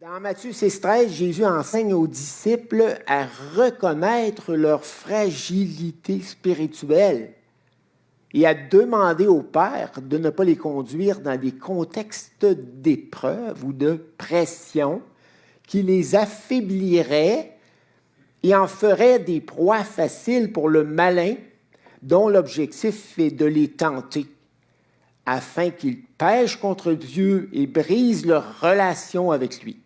Dans Matthieu 6,13, Jésus enseigne aux disciples à reconnaître leur fragilité spirituelle et à demander au Père de ne pas les conduire dans des contextes d'épreuve ou de pression qui les affaiblirait et en ferait des proies faciles pour le malin dont l'objectif est de les tenter afin qu'ils pêchent contre Dieu et brisent leur relation avec lui.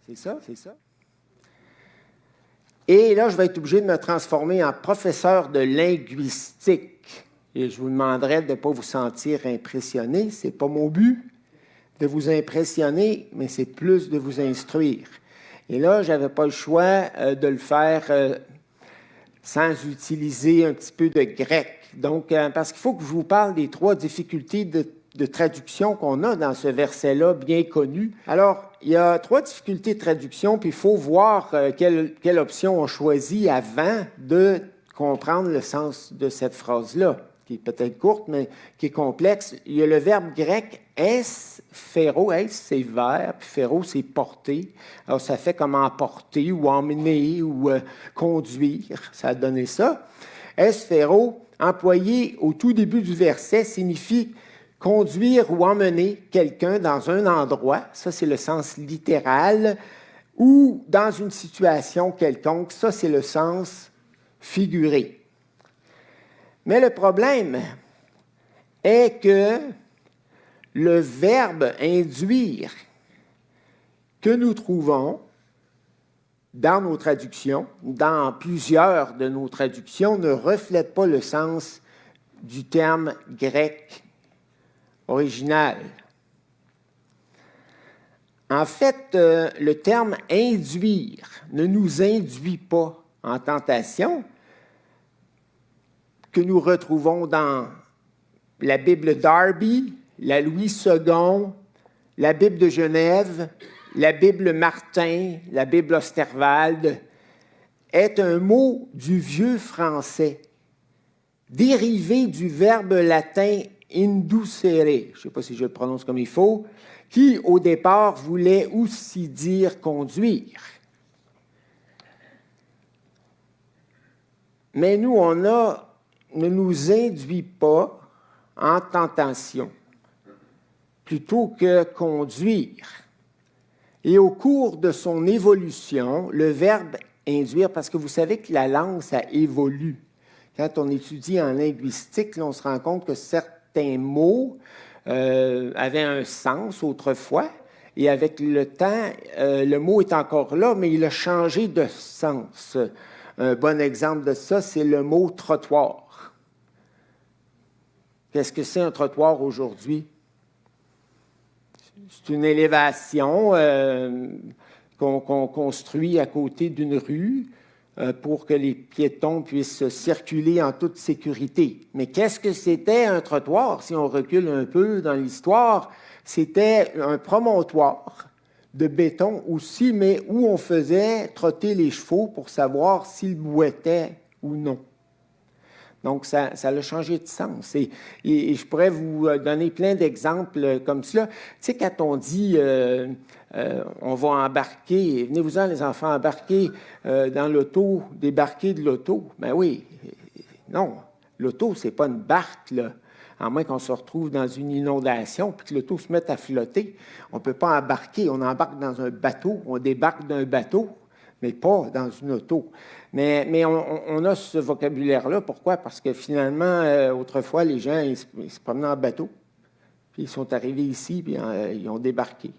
C'est ça, c'est ça. Et là, je vais être obligé de me transformer en professeur de linguistique. Et je vous demanderai de ne pas vous sentir impressionné. Ce n'est pas mon but de vous impressionner, mais c'est plus de vous instruire. Et là, je n'avais pas le choix de le faire sans utiliser un petit peu de grec. Donc, parce qu'il faut que je vous parle des 3 difficultés de traduction qu'on a dans ce verset-là, bien connu. Alors, il y a 3 difficultés de traduction, puis il faut voir quelle option on choisit avant de comprendre le sens de cette phrase-là, qui est peut-être courte, mais qui est complexe. Il y a le verbe grec « es », phéro, « es », c'est vers, puis « phéro », c'est « porter ». Alors, ça fait comme « emporter » ou « emmener » ou « conduire », ça a donné ça. « Es », phéro, employé au tout début du verset, signifie conduire ou emmener quelqu'un dans un endroit, ça c'est le sens littéral, ou dans une situation quelconque, ça c'est le sens figuré. Mais le problème est que le verbe induire que nous trouvons dans nos traductions, dans plusieurs de nos traductions, ne reflète pas le sens du terme grec original. En fait, le terme « induire » ne nous induit pas en tentation, que nous retrouvons dans la Bible Darby, la Louis II, la Bible de Genève, la Bible Martin, la Bible Osterwald, est un mot du vieux français, dérivé du verbe latin inducere, je ne sais pas si je le prononce comme il faut, qui au départ voulait aussi dire conduire. Mais nous, ne nous induit pas en tentation, plutôt que conduire. Et au cours de son évolution, le verbe induire, parce que vous savez que la langue, ça évolue. Quand on étudie en linguistique, là, on se rend compte que certains mots avaient un sens autrefois, et avec le temps, le mot est encore là, mais il a changé de sens. Un bon exemple de ça, c'est le mot « trottoir ». Qu'est-ce que c'est un trottoir aujourd'hui? C'est une élévation qu'on construit à côté d'une rue pour que les piétons puissent circuler en toute sécurité. Mais qu'est-ce que c'était un trottoir? Si on recule un peu dans l'histoire, c'était un promontoire de béton aussi, mais où on faisait trotter les chevaux pour savoir s'ils boitaient ou non. Donc, ça a changé de sens. Et je pourrais vous donner plein d'exemples comme cela. Tu sais, quand on dit on va embarquer, venez-vous-en les enfants, embarquer dans l'auto, débarquer de l'auto. Ben oui, non, l'auto, c'est pas une barque, là. À moins qu'on se retrouve dans une inondation puis que l'auto se mette à flotter. On ne peut pas embarquer, on embarque dans un bateau, on débarque d'un bateau, mais pas dans une auto. Mais on a ce vocabulaire-là. Pourquoi? Parce que finalement, autrefois, les gens, ils se promenaient en bateau, puis ils sont arrivés ici, puis ils ont débarqué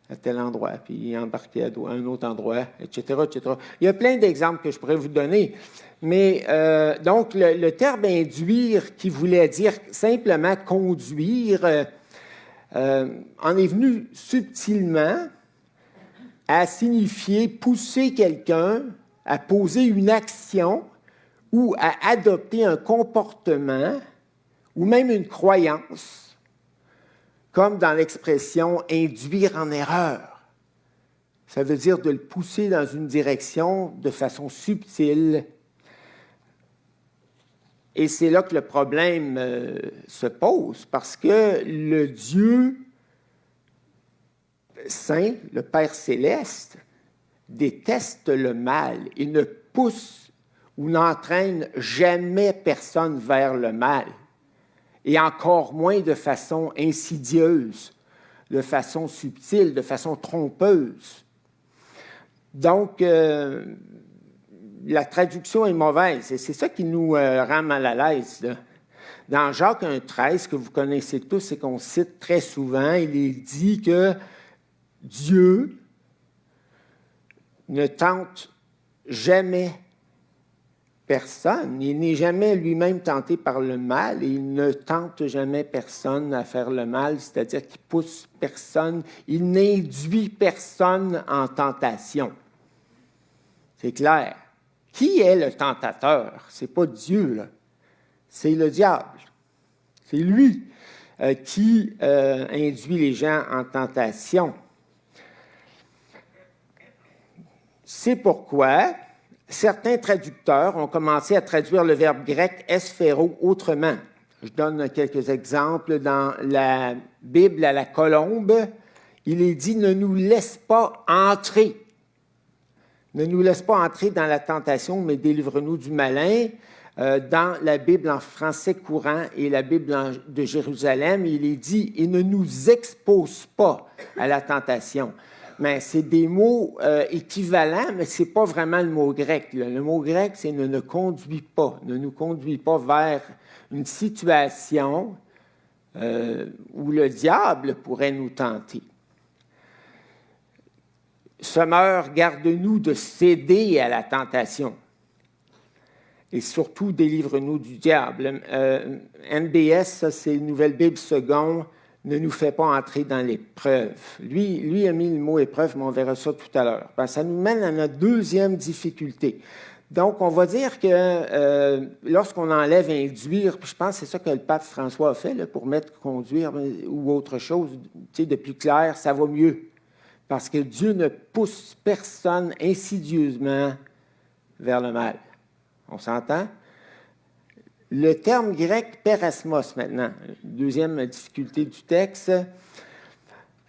à tel endroit, puis ils ont embarqué à un autre endroit, etc., etc. Il y a plein d'exemples que je pourrais vous donner. Mais donc, le terme « induire » qui voulait dire simplement « conduire » en est venu subtilement à signifier pousser quelqu'un à poser une action ou à adopter un comportement ou même une croyance, comme dans l'expression « induire en erreur ». Ça veut dire de le pousser dans une direction de façon subtile. Et c'est là que le problème se pose, parce que le Dieu saint, le Père céleste, déteste le mal. Il ne pousse ou n'entraîne jamais personne vers le mal, et encore moins de façon insidieuse, de façon subtile, de façon trompeuse. Donc, la traduction est mauvaise, et c'est ça qui nous rend mal à l'aise, là. Dans Jacques 1,13, que vous connaissez tous et qu'on cite très souvent, il est dit que Dieu ne tente jamais personne. Il n'est jamais lui-même tenté par le mal et il ne tente jamais personne à faire le mal, c'est-à-dire qu'il pousse personne, il n'induit personne en tentation. C'est clair. Qui est le tentateur? Ce n'est pas Dieu, là. C'est le diable. C'est lui qui induit les gens en tentation. C'est pourquoi certains traducteurs ont commencé à traduire le verbe grec « esphéro » autrement. Je donne quelques exemples. Dans la Bible à la colombe, il est dit « ne nous laisse pas entrer ». Ne nous laisse pas entrer dans la tentation, mais délivre-nous du malin. Dans la Bible en français courant et la Bible de Jérusalem, il est dit « et ne nous expose pas à la tentation ». Mais c'est des mots équivalents, mais ce n'est pas vraiment le mot grec. Le mot grec, c'est « ne nous conduit pas », ne nous conduit pas vers une situation où le diable pourrait nous tenter. Sommeur, garde-nous de céder à la tentation. Et surtout, délivre-nous du diable. NBS, ça, c'est Nouvelle Bible seconde, ne nous fait pas entrer dans l'épreuve. Lui a mis le mot épreuve, mais on verra ça tout à l'heure. Ben, ça nous mène à notre deuxième difficulté. Donc, on va dire que lorsqu'on enlève induire, puis je pense que c'est ça que le pape François a fait là, pour mettre conduire ou autre chose, tu sais, de plus clair, ça va mieux. Parce que Dieu ne pousse personne insidieusement vers le mal. On s'entend? Le terme grec « perasmos » maintenant, deuxième difficulté du texte,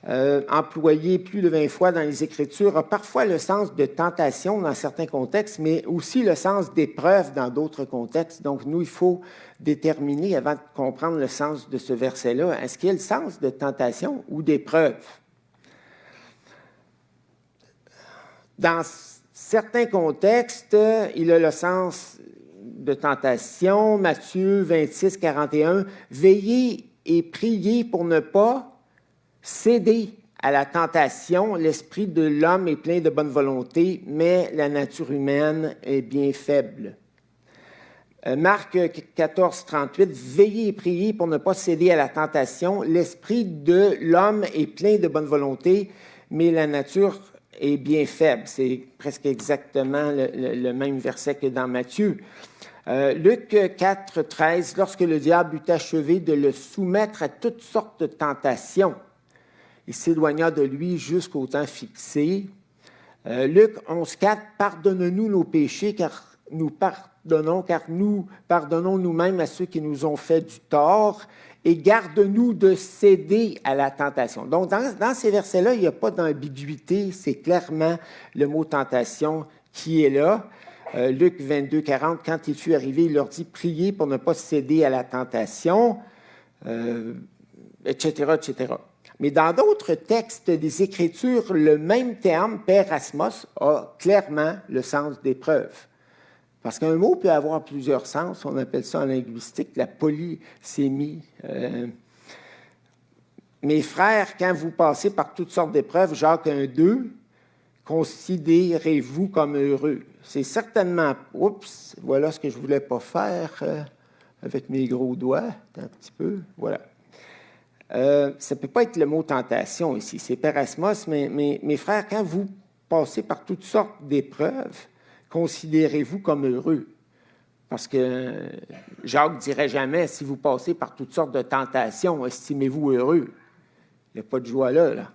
employé plus de 20 fois dans les Écritures, a parfois le sens de tentation dans certains contextes, mais aussi le sens d'épreuve dans d'autres contextes. Donc, nous, il faut déterminer, avant de comprendre le sens de ce verset-là, est-ce qu'il y a le sens de tentation ou d'épreuve? Dans certains contextes, il a le sens de tentation. Matthieu 26, 41, « Veillez et priez pour ne pas céder à la tentation. L'esprit de l'homme est plein de bonne volonté, mais la nature humaine est bien faible. » Marc 14, 38, « Veillez et priez pour ne pas céder à la tentation. L'esprit de l'homme est plein de bonne volonté, mais la nature est bien faible. » C'est presque exactement le même verset que dans Matthieu. Luc 4, 13, « Lorsque le diable eut achevé de le soumettre à toutes sortes de tentations, il s'éloigna de lui jusqu'au temps fixé. » Luc 11, 4, « Pardonne-nous nos péchés, car nous pardonnons nous-mêmes à ceux qui nous ont fait du tort, et garde-nous de céder à la tentation. » Donc, dans ces versets-là, il n'y a pas d'ambiguïté, c'est clairement le mot tentation qui est là. Luc 22, 40, « Quand il fut arrivé, il leur dit, priez pour ne pas céder à la tentation, etc., etc. » Mais dans d'autres textes des Écritures, le même terme, perasmos, a clairement le sens d'épreuve. Parce qu'un mot peut avoir plusieurs sens, on appelle ça en linguistique la polysémie. Mes frères, quand vous passez par toutes sortes d'épreuves, Jacques 1,2, considérez-vous comme heureux. C'est certainement, oups, voilà ce que je ne voulais pas faire avec mes gros doigts, un petit peu, voilà. Ça ne peut pas être le mot tentation ici, c'est perasmos, mais mes frères, quand vous passez par toutes sortes d'épreuves, considérez-vous comme heureux. Parce que Jacques ne dirait jamais, si vous passez par toutes sortes de tentations, estimez-vous heureux. Il n'y a pas de joie là.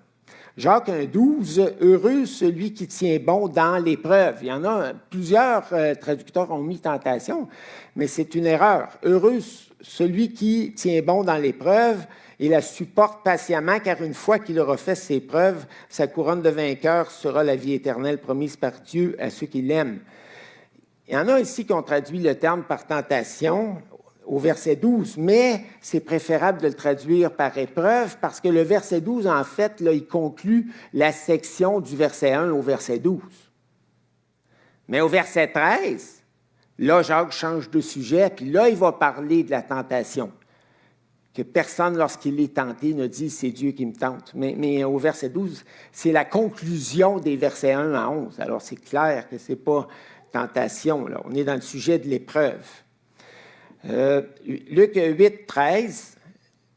Jacques 1,12, « Heureux celui qui tient bon dans l'épreuve. » Il y en a plusieurs traducteurs ont mis tentation, mais c'est une erreur. Heureux celui qui tient bon dans l'épreuve. et la supporte patiemment, car une fois qu'il aura fait ses preuves, sa couronne de vainqueur sera la vie éternelle promise par Dieu à ceux qui l'aiment. Il y en a ici qui ont traduit le terme par tentation au verset 12, mais c'est préférable de le traduire par épreuve parce que le verset 12, en fait, là, il conclut la section du verset 1 au verset 12. Mais au verset 13, là, Jacques change de sujet, puis là, il va parler de la tentation. Que personne, lorsqu'il est tenté, ne dit « c'est Dieu qui me tente ». Mais au verset 12, c'est la conclusion des versets 1 à 11. Alors, c'est clair que ce n'est pas tentation, là. On est dans le sujet de l'épreuve. Luc 8, 13,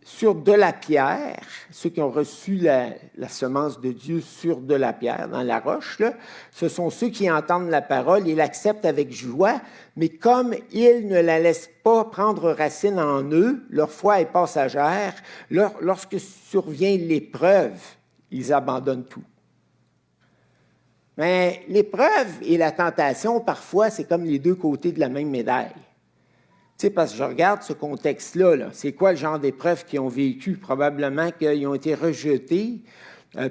sur de la pierre, ceux qui ont reçu la semence de Dieu sur de la pierre, dans la roche, là, ce sont ceux qui entendent la parole et l'acceptent avec joie, mais comme ils ne la laissent pas prendre racine en eux, leur foi est passagère, lorsque survient l'épreuve, ils abandonnent tout. Mais l'épreuve et la tentation, parfois, c'est comme les deux côtés de la même médaille. Tu sais, parce que je regarde ce contexte-là, là, c'est quoi le genre d'épreuves qu'ils ont vécu? Probablement qu'ils ont été rejetés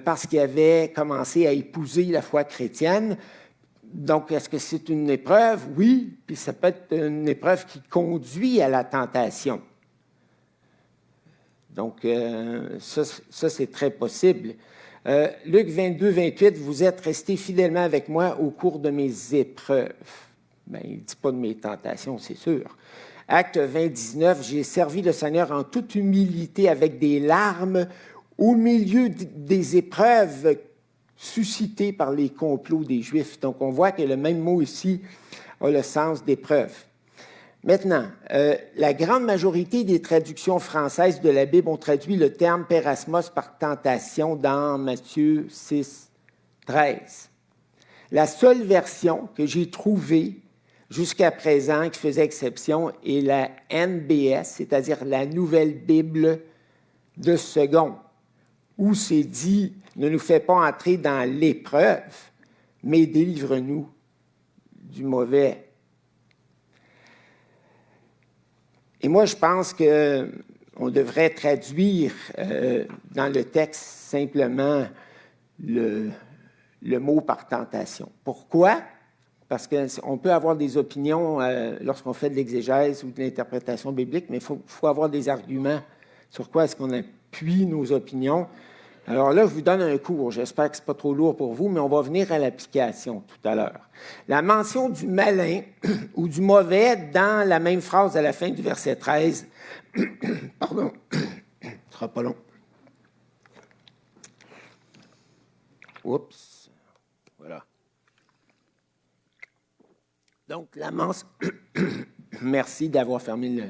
parce qu'ils avaient commencé à épouser la foi chrétienne. Donc, est-ce que c'est une épreuve? Oui, puis ça peut être une épreuve qui conduit à la tentation. Donc, ça c'est très possible. Luc 22, 28, vous êtes restés fidèlement avec moi au cours de mes épreuves. Bien, il ne dit pas de mes tentations, c'est sûr. Acte 20, 19, j'ai servi le Seigneur en toute humilité avec des larmes au milieu des épreuves suscitées par les complots des Juifs. Donc, on voit que le même mot ici a le sens d'épreuve. Maintenant, la grande majorité des traductions françaises de la Bible ont traduit le terme pérasmos par tentation dans Matthieu 6, 13. La seule version que j'ai trouvée jusqu'à présent qui faisait exception est la NBS, c'est-à-dire la Nouvelle Bible de Second, où c'est dit « Ne nous fais pas entrer dans l'épreuve, mais délivre-nous du mauvais ». Et moi, je pense qu'on devrait traduire dans le texte simplement le mot par tentation. Pourquoi? Parce qu'on peut avoir des opinions lorsqu'on fait de l'exégèse ou de l'interprétation biblique, mais il faut avoir des arguments sur quoi est-ce qu'on appuie nos opinions. Alors là, je vous donne un cours. J'espère que ce n'est pas trop lourd pour vous, mais on va venir à l'application tout à l'heure. La mention du malin ou du mauvais dans la même phrase à la fin du verset 13. Pardon, ce ne sera pas long. Oups, voilà. Donc, la mention... Merci d'avoir fermé le...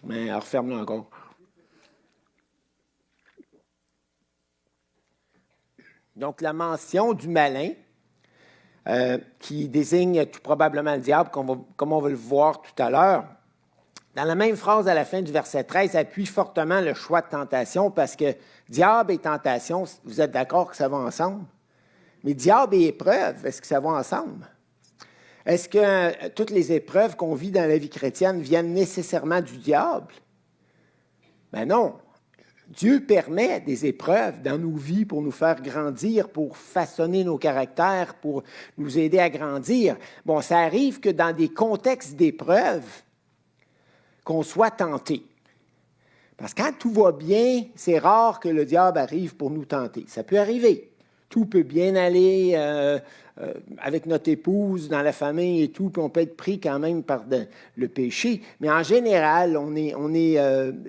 Mais referme-le encore. Donc, la mention du malin, qui désigne tout probablement le diable, comme on va le voir tout à l'heure, dans la même phrase à la fin du verset 13, appuie fortement le choix de tentation parce que diable et tentation, vous êtes d'accord que ça va ensemble? Mais diable et épreuve, est-ce que ça va ensemble? Est-ce que toutes les épreuves qu'on vit dans la vie chrétienne viennent nécessairement du diable? Ben non. Dieu permet des épreuves dans nos vies pour nous faire grandir, pour façonner nos caractères, pour nous aider à grandir. Bon, ça arrive que dans des contextes d'épreuves, qu'on soit tenté. Parce que quand tout va bien, c'est rare que le diable arrive pour nous tenter. Ça peut arriver. Tout peut bien aller avec notre épouse, dans la famille et tout, puis on peut être pris quand même par le péché. Mais en général, on est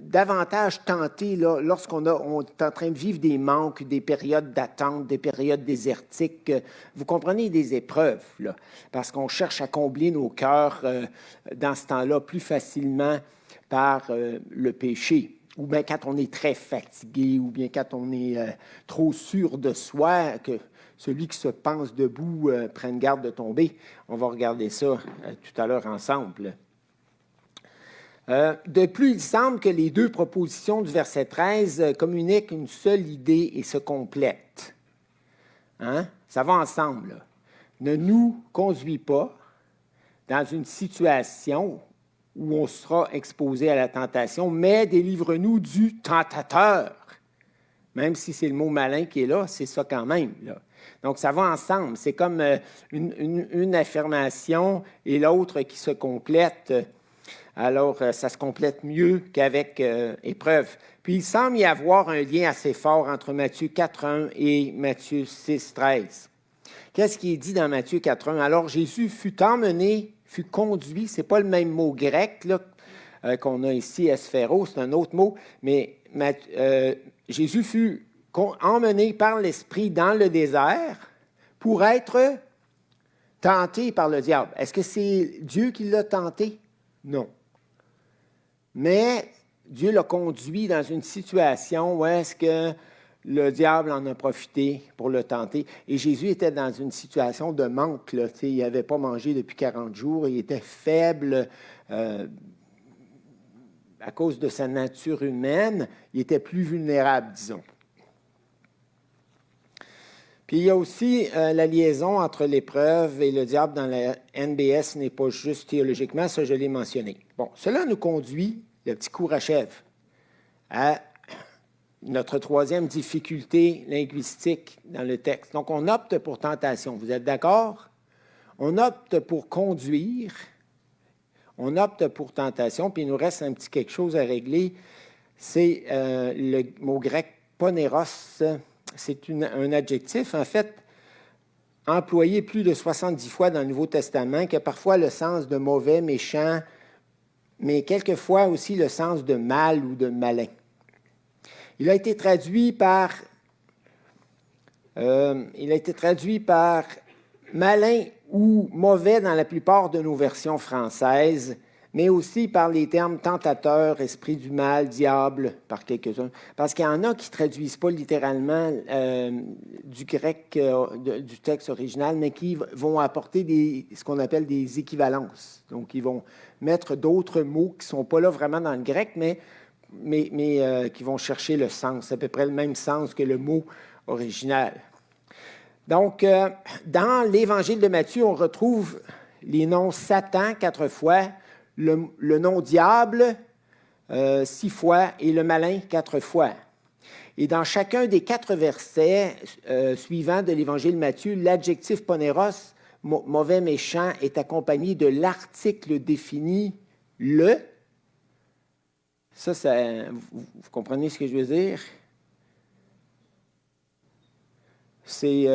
davantage tenté là, lorsqu'on est en train de vivre des manques, des périodes d'attente, des périodes désertiques. Vous comprenez, des épreuves, là, parce qu'on cherche à combler nos cœurs dans ce temps-là plus facilement par le péché. Ou bien quand on est très fatigué, ou bien quand on est trop sûr de soi, que celui qui se pense debout prenne garde de tomber. On va regarder ça tout à l'heure ensemble. De plus, il semble que les deux propositions du verset 13 communiquent une seule idée et se complètent. Hein? Ça va ensemble. Là. Ne nous conduis pas dans une situation où on sera exposé à la tentation, mais délivre-nous du tentateur. Même si c'est le mot malin qui est là, c'est ça quand même, là. Donc, ça va ensemble. C'est comme une affirmation et l'autre qui se complète. Alors, ça se complète mieux qu'avec épreuve. Puis, il semble y avoir un lien assez fort entre Matthieu 4.1 et Matthieu 6.13. Qu'est-ce qui est dit dans Matthieu 4.1? Alors, Jésus fut emmené, fut conduit. Ce n'est pas le même mot grec là, qu'on a ici, esphéro, c'est un autre mot, mais Jésus fut emmené par l'Esprit dans le désert pour être tenté par le diable. Est-ce que c'est Dieu qui l'a tenté? Non. Mais Dieu l'a conduit dans une situation où est-ce que le diable en a profité pour le tenter. Et Jésus était dans une situation de manque. Là, il n'avait pas mangé depuis 40 jours. Il était faible à cause de sa nature humaine. Il était plus vulnérable, disons. Puis il y a aussi la liaison entre l'épreuve et le diable dans la NBS n'est pas juste théologiquement, ça je l'ai mentionné. Bon, cela nous conduit, le petit cours achève, à notre troisième difficulté linguistique dans le texte. Donc on opte pour tentation, vous êtes d'accord? On opte pour conduire, on opte pour tentation, puis il nous reste un petit quelque chose à régler, c'est le mot grec poneros. C'est un adjectif, en fait, employé plus de 70 fois dans le Nouveau Testament, qui a parfois le sens de mauvais, méchant, mais quelquefois aussi le sens de mal ou de malin. Il a été traduit par malin ou mauvais dans la plupart de nos versions françaises, mais aussi par les termes tentateur, esprit du mal, diable, par quelques-uns. Parce qu'il y en a qui ne traduisent pas littéralement du grec, du texte original, mais qui vont apporter ce qu'on appelle des équivalences. Donc, ils vont mettre d'autres mots qui ne sont pas là vraiment dans le grec, mais qui vont chercher le sens. C'est à peu près le même sens que le mot original. Donc, dans l'Évangile de Matthieu, on retrouve les noms Satan 4 fois, le nom diable 6 fois et le malin 4 fois. Et dans chacun des 4 versets suivants de l'Évangile de Matthieu, l'adjectif poneros, mauvais, méchant, est accompagné de l'article défini le. Ça vous comprenez ce que je veux dire? C'est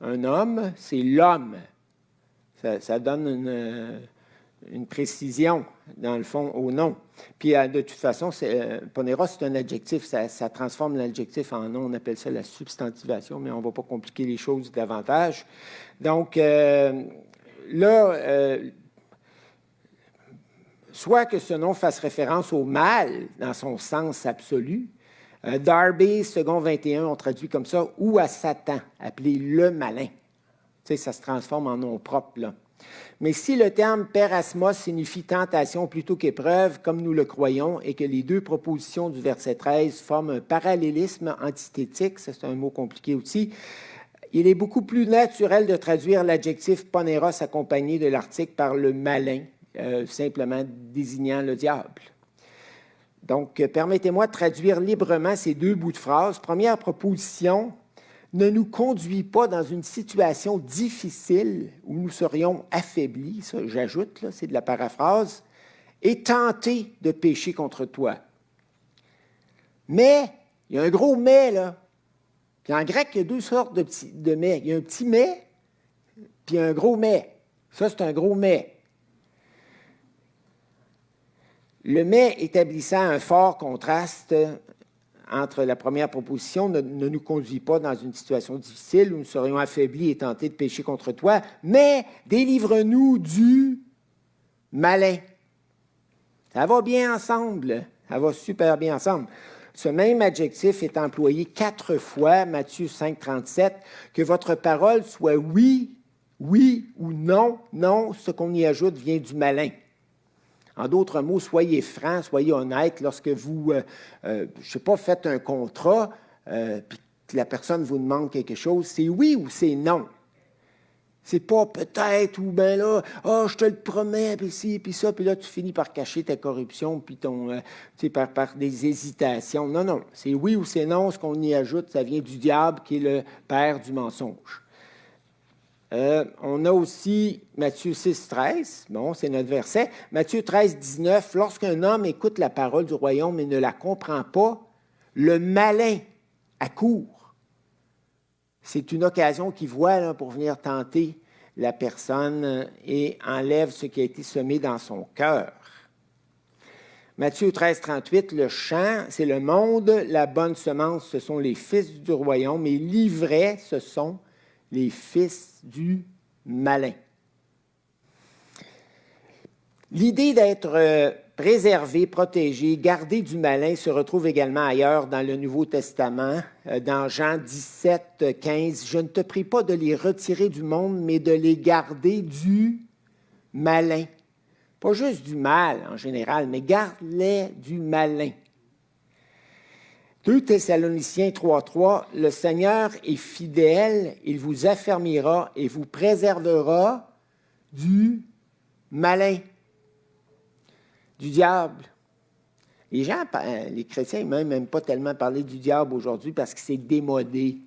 un homme, c'est l'homme. Ça donne une précision, dans le fond, au nom. Puis, de toute façon, poneros, c'est un adjectif. Ça transforme l'adjectif en nom. On appelle ça la substantivation, mais on ne va pas compliquer les choses davantage. Donc, soit que ce nom fasse référence au mal, dans son sens absolu. Darby, second 21, on traduit comme ça, ou à Satan, appelé le malin. Tu sais, ça se transforme en nom propre, là. Mais si le terme perasmos signifie tentation plutôt qu'épreuve, comme nous le croyons, et que les 2 propositions du verset 13 forment un parallélisme antithétique, ça c'est un mot compliqué aussi, il est beaucoup plus naturel de traduire l'adjectif poneros accompagné de l'article par le malin, simplement désignant le diable. Donc, permettez-moi de traduire librement ces 2 bouts de phrase. Première proposition, ne nous conduis pas dans une situation difficile où nous serions affaiblis, ça j'ajoute, là, c'est de la paraphrase, et tentés de pécher contre toi. Mais, il y a un gros mais, là. Puis en grec, il y a 2 sortes de mais. Il y a un petit mais, puis un gros mais. Ça, c'est un gros mais. Le mais établissant un fort contraste entre la première proposition, ne nous conduit pas dans une situation difficile où nous serions affaiblis et tentés de pécher contre toi, mais délivre-nous du malin. Ça va bien ensemble, ça va super bien ensemble. Ce même adjectif est employé 4 fois, Matthieu 5, 37, que votre parole soit oui, oui ou non, non, ce qu'on y ajoute vient du malin. En d'autres mots, soyez francs, soyez honnêtes lorsque vous, je ne sais pas, faites un contrat, puis que la personne vous demande quelque chose, c'est oui ou c'est non. C'est pas peut-être ou bien là, je te le promets, puis ci, puis ça, puis là, tu finis par cacher ta corruption, puis par des hésitations. Non, non, c'est oui ou c'est non. Ce qu'on y ajoute, ça vient du diable qui est le père du mensonge. On a aussi Matthieu 6, 13. Bon, c'est notre verset. Matthieu 13, 19. Lorsqu'un homme écoute la parole du royaume et ne la comprend pas, le malin accourt. C'est une occasion qu'il voit là, pour venir tenter la personne et enlève ce qui a été semé dans son cœur. Matthieu 13, 38. Le champ, c'est le monde. La bonne semence, ce sont les fils du royaume. Et l'ivraie, ce sont les fils du malin. L'idée d'être préservé, protégé, gardé du malin se retrouve également ailleurs dans le Nouveau Testament, dans Jean 17, 15. « Je ne te prie pas de les retirer du monde, mais de les garder du malin. » Pas juste du mal en général, mais garde-les du malin. 2 Thessaloniciens 3.3, « Le Seigneur est fidèle, il vous affermira et vous préservera du malin, du diable. » Les gens, les chrétiens, même n'aiment pas tellement parler du diable aujourd'hui parce que c'est démodé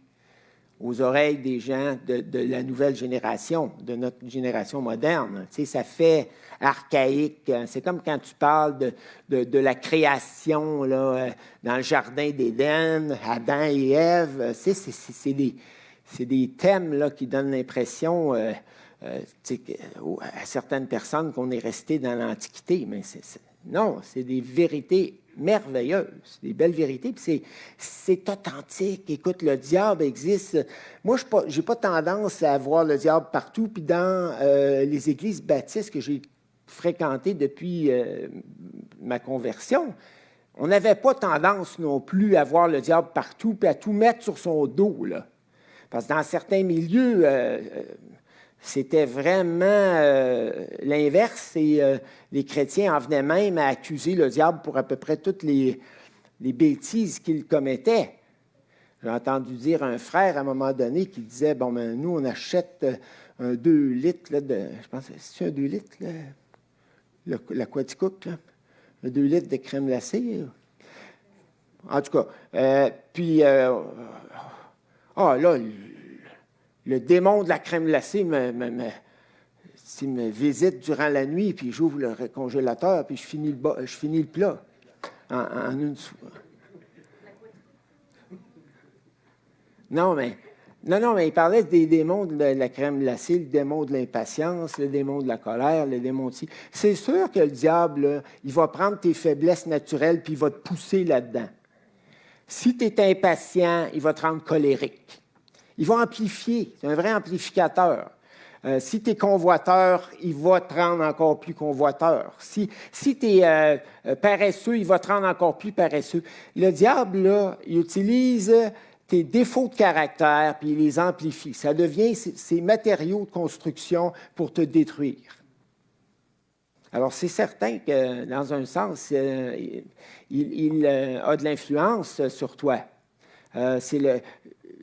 aux oreilles des gens de la nouvelle génération, de notre génération moderne. Tu sais, ça fait archaïque. C'est comme quand tu parles de la création là, dans le jardin d'Éden, Adam et Ève. C'est des thèmes là, qui donnent l'impression à certaines personnes qu'on est resté dans l'Antiquité. Mais non, c'est des vérités merveilleuses, des belles vérités, puis c'est authentique. Écoute, le diable existe. Moi, je n'ai pas tendance à voir le diable partout, puis dans les églises baptistes que j'ai fréquentées depuis ma conversion, on n'avait pas tendance non plus à voir le diable partout, puis à tout mettre sur son dos, là. Parce que dans certains milieux, c'était vraiment l'inverse et les chrétiens en venaient même à accuser le diable pour à peu près toutes les bêtises qu'il commettait. J'ai entendu dire un frère à un moment donné qui disait, bon, ben, nous, on achète un 2 litres, là, je pense, c'est un 2 litres, là, l'Aquaticook, là, un 2 litres de crème glacée. En tout cas, là, le démon de la crème glacée me visite durant la nuit, puis j'ouvre le congélateur, puis je finis le plat en une soirée. Non, mais il parlait des démons de la crème glacée, le démon de l'impatience, le démon de la colère, le démon de... C'est sûr que le diable, là, il va prendre tes faiblesses naturelles, puis il va te pousser là-dedans. Si tu es impatient, il va te rendre colérique. Il va amplifier, c'est un vrai amplificateur. Si tu es convoiteur, il va te rendre encore plus convoiteur. Si tu es paresseux, il va te rendre encore plus paresseux. Le diable, là, il utilise tes défauts de caractère, puis il les amplifie. Ça devient ces matériaux de construction pour te détruire. Alors, c'est certain que, dans un sens, il a de l'influence sur toi.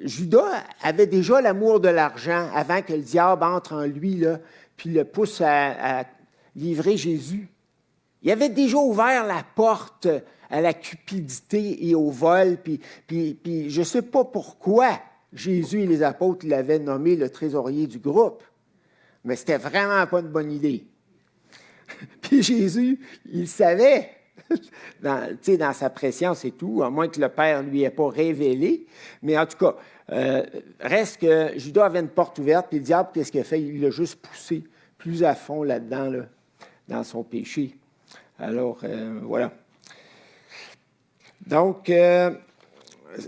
Judas avait déjà l'amour de l'argent avant que le diable entre en lui, là, puis le pousse à livrer Jésus. Il avait déjà ouvert la porte à la cupidité et au vol, puis je ne sais pas pourquoi Jésus et les apôtres l'avaient nommé le trésorier du groupe, mais c'était vraiment pas une bonne idée. Puis Jésus, il savait, dans sa préscience et tout, à moins que le Père ne lui ait pas révélé, mais en tout cas, reste que Judas avait une porte ouverte, puis le diable, qu'est-ce qu'il a fait? Il l'a juste poussé plus à fond là-dedans, là, dans son péché. Alors, voilà. Donc,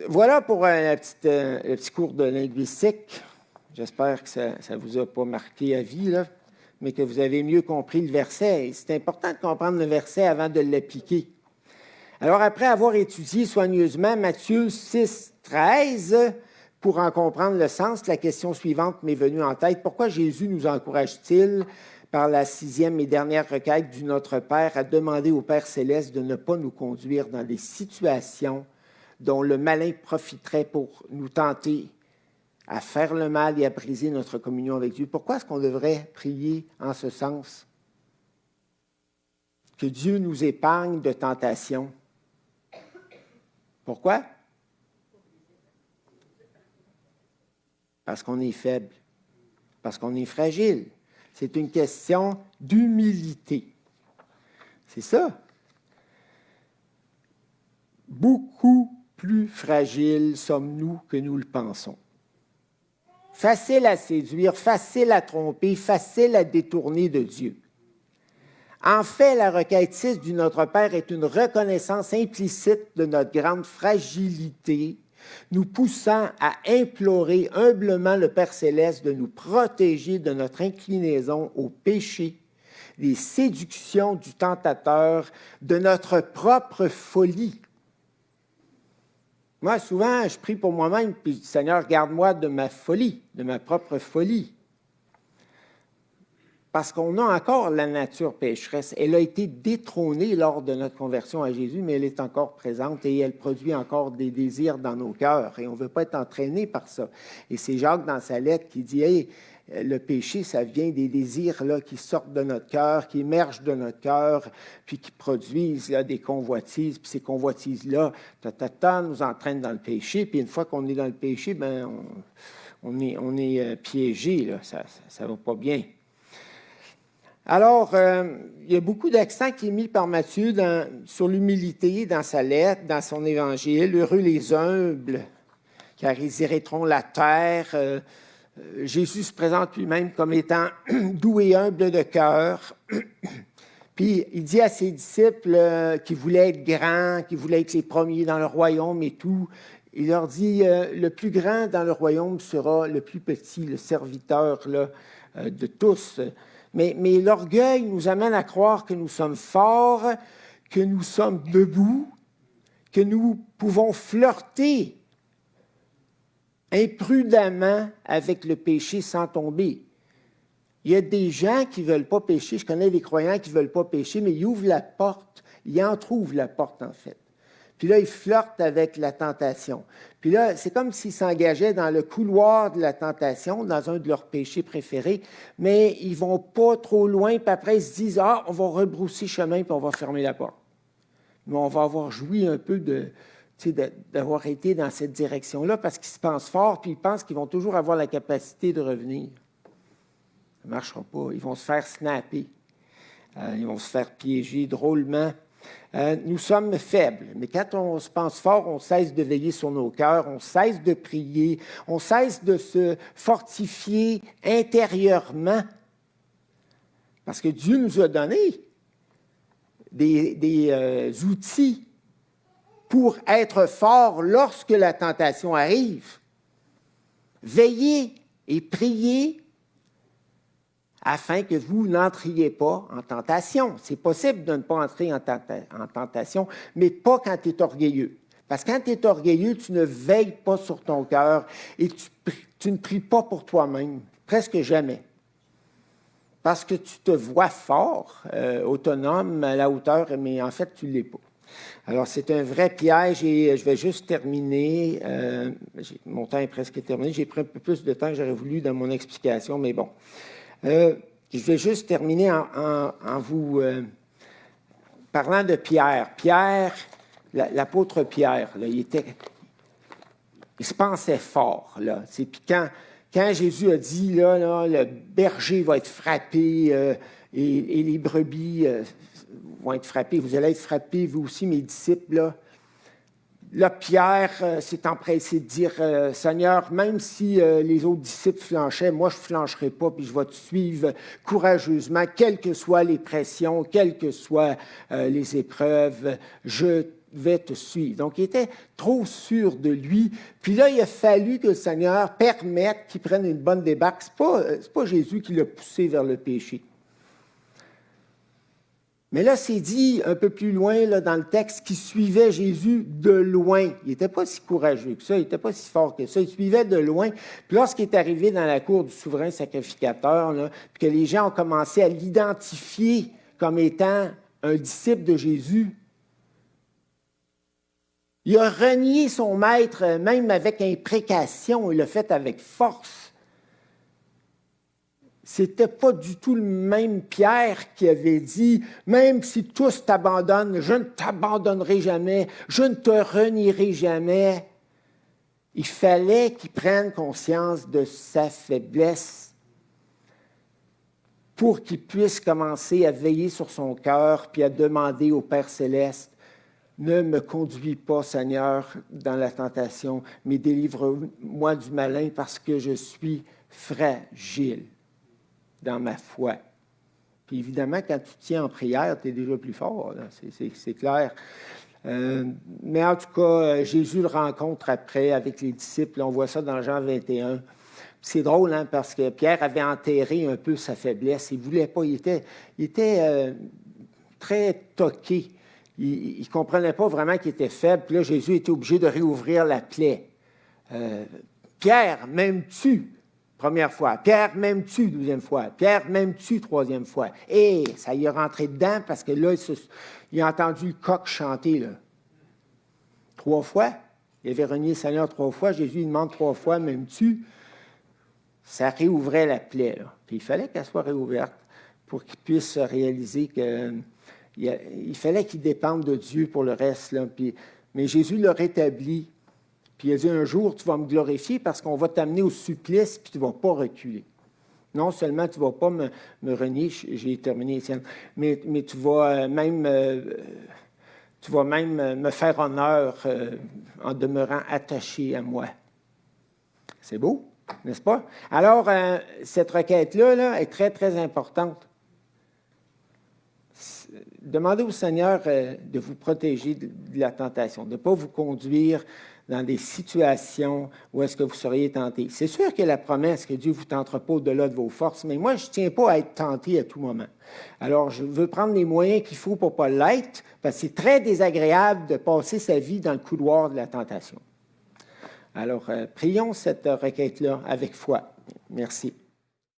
voilà pour le petit cours de linguistique. J'espère que ça ne vous a pas marqué à vie, là, mais que vous avez mieux compris le verset. C'est important de comprendre le verset avant de l'appliquer. Alors, après avoir étudié soigneusement Matthieu 6, 13, pour en comprendre le sens, la question suivante m'est venue en tête. Pourquoi Jésus nous encourage-t-il, par la 6e et dernière requête du Notre Père, à demander au Père céleste de ne pas nous conduire dans des situations dont le malin profiterait pour nous tenter à faire le mal et à briser notre communion avec Dieu. Pourquoi est-ce qu'on devrait prier en ce sens? Que Dieu nous épargne de tentation. Pourquoi? Parce qu'on est faible, parce qu'on est fragile. C'est une question d'humilité. C'est ça. Beaucoup plus fragiles sommes-nous que nous le pensons. Facile à séduire, facile à tromper, facile à détourner de Dieu. En fait, la requête 6 du Notre Père est une reconnaissance implicite de notre grande fragilité, nous poussant à implorer humblement le Père Céleste de nous protéger de notre inclinaison au péché, des séductions du tentateur, de notre propre folie. Moi, souvent, je prie pour moi-même, puis je dis, Seigneur, garde-moi de ma folie, de ma propre folie. Parce qu'on a encore la nature pécheresse. Elle a été détrônée lors de notre conversion à Jésus, mais elle est encore présente et elle produit encore des désirs dans nos cœurs. Et on ne veut pas être entraîné par ça. Et c'est Jacques dans sa lettre qui dit, hey, le péché, ça vient des désirs là, qui sortent de notre cœur, qui émergent de notre cœur, puis qui produisent là, des convoitises. Puis ces convoitises-là, nous entraînent dans le péché. Puis une fois qu'on est dans le péché, ben, on est piégé. Là. Ça ne va pas bien. Alors, il y a beaucoup d'accent qui est mis par Matthieu sur l'humilité dans sa lettre, dans son évangile. Heureux les humbles, car ils hériteront la terre. Jésus se présente lui-même comme étant doux et humble de cœur. Puis, il dit à ses disciples qui voulaient être grands, qui voulaient être les premiers dans le royaume et tout, il leur dit, le plus grand dans le royaume sera le plus petit, le serviteur là, de tous. Mais l'orgueil nous amène à croire que nous sommes forts, que nous sommes debout, que nous pouvons flirter imprudemment avec le péché sans tomber. Il y a des gens qui ne veulent pas pécher. Je connais des croyants qui ne veulent pas pécher, mais ils ouvrent la porte. Ils entrouvent la porte, en fait. Puis là, ils flirtent avec la tentation. Puis là, c'est comme s'ils s'engageaient dans le couloir de la tentation, dans un de leurs péchés préférés, mais ils ne vont pas trop loin, puis après, ils se disent, on va rebrousser chemin, puis on va fermer la porte. Mais on va avoir joui un peu d'avoir été dans cette direction-là, parce qu'ils se pensent forts, puis ils pensent qu'ils vont toujours avoir la capacité de revenir. Ça ne marchera pas. Ils vont se faire snapper. Ils vont se faire piéger drôlement. Nous sommes faibles, mais quand on se pense fort, on cesse de veiller sur nos cœurs, on cesse de prier, on cesse de se fortifier intérieurement. Parce que Dieu nous a donné des outils pour être forts lorsque la tentation arrive. Veillez et priez afin que vous n'entriez pas en tentation. C'est possible de ne pas entrer en tentation, mais pas quand tu es orgueilleux. Parce que quand tu es orgueilleux, tu ne veilles pas sur ton cœur et tu ne pries pas pour toi-même, presque jamais. Parce que tu te vois fort, autonome, à la hauteur, mais en fait, tu ne l'es pas. Alors, c'est un vrai piège et je vais juste terminer. Mon temps est presque terminé. J'ai pris un peu plus de temps que j'aurais voulu dans mon explication, mais bon. Je vais juste terminer en vous parlant de Pierre. Pierre, l'apôtre Pierre, là, il se pensait fort. Là. Puis quand Jésus a dit, là, le berger va être frappé et les brebis vont être frappées, vous allez être frappés, vous aussi, mes disciples, là, Pierre s'est empressé de dire, Seigneur, même si les autres disciples flanchaient, moi, je ne flancherai pas, puis je vais te suivre courageusement, quelles que soient les pressions, quelles que soient les épreuves, je vais te suivre. Donc, il était trop sûr de lui. Puis là, il a fallu que le Seigneur permette qu'il prenne une bonne débarque. Ce n'est pas Jésus qui l'a poussé vers le péché. Mais là, c'est dit un peu plus loin là, dans le texte qu'il suivait Jésus de loin. Il n'était pas si courageux que ça, il n'était pas si fort que ça. Il suivait de loin. Puis lorsqu'il est arrivé dans la cour du souverain sacrificateur, là, puis que les gens ont commencé à l'identifier comme étant un disciple de Jésus, Il a renié son maître, même avec imprécation, il l'a fait avec force. C'était pas du tout le même Pierre qui avait dit, même si tous t'abandonnent, je ne t'abandonnerai jamais, je ne te renierai jamais. Il fallait qu'il prenne conscience de sa faiblesse pour qu'il puisse commencer à veiller sur son cœur puis à demander au Père céleste, ne me conduis pas, Seigneur, dans la tentation, mais délivre-moi du malin parce que je suis fragile dans ma foi. Puis évidemment, quand tu tiens en prière, tu es déjà plus fort, c'est clair. Mais en tout cas, Jésus le rencontre après avec les disciples. On voit ça dans Jean 21. C'est drôle, hein, parce que Pierre avait enterré un peu sa faiblesse. Il ne voulait pas. Il était très toqué. Il ne comprenait pas vraiment qu'il était faible. Puis là, Jésus était obligé de réouvrir la plaie. Pierre, m'aimes-tu? Première fois. Pierre, m'aimes-tu? Deuxième fois. Pierre, m'aimes-tu? Troisième fois. Et ça y est rentré dedans parce que là, il a entendu le coq chanter. Là. 3 fois. Il avait renié le Seigneur 3 fois. Jésus lui demande 3 fois, m'aimes-tu? Ça réouvrait la plaie. Là. Puis il fallait qu'elle soit réouverte pour qu'il puisse réaliser qu'il fallait qu'il dépende de Dieu pour le reste. Là. Mais Jésus l'a rétabli. Puis il a dit, un jour, tu vas me glorifier parce qu'on va t'amener au supplice, puis tu ne vas pas reculer. Non seulement tu ne vas pas me renier, j'ai terminé, Étienne, mais tu vas même me faire honneur en demeurant attaché à moi. C'est beau, n'est-ce pas? Alors, cette requête-là est très, très importante. Demandez au Seigneur de vous protéger de la tentation, de ne pas vous conduire dans des situations où est-ce que vous seriez tenté. C'est sûr qu'il y a la promesse que Dieu ne vous tentera pas au-delà de vos forces, mais moi, je ne tiens pas à être tenté à tout moment. Alors, je veux prendre les moyens qu'il faut pour ne pas l'être, parce que c'est très désagréable de passer sa vie dans le couloir de la tentation. Alors, prions cette requête-là avec foi. Merci.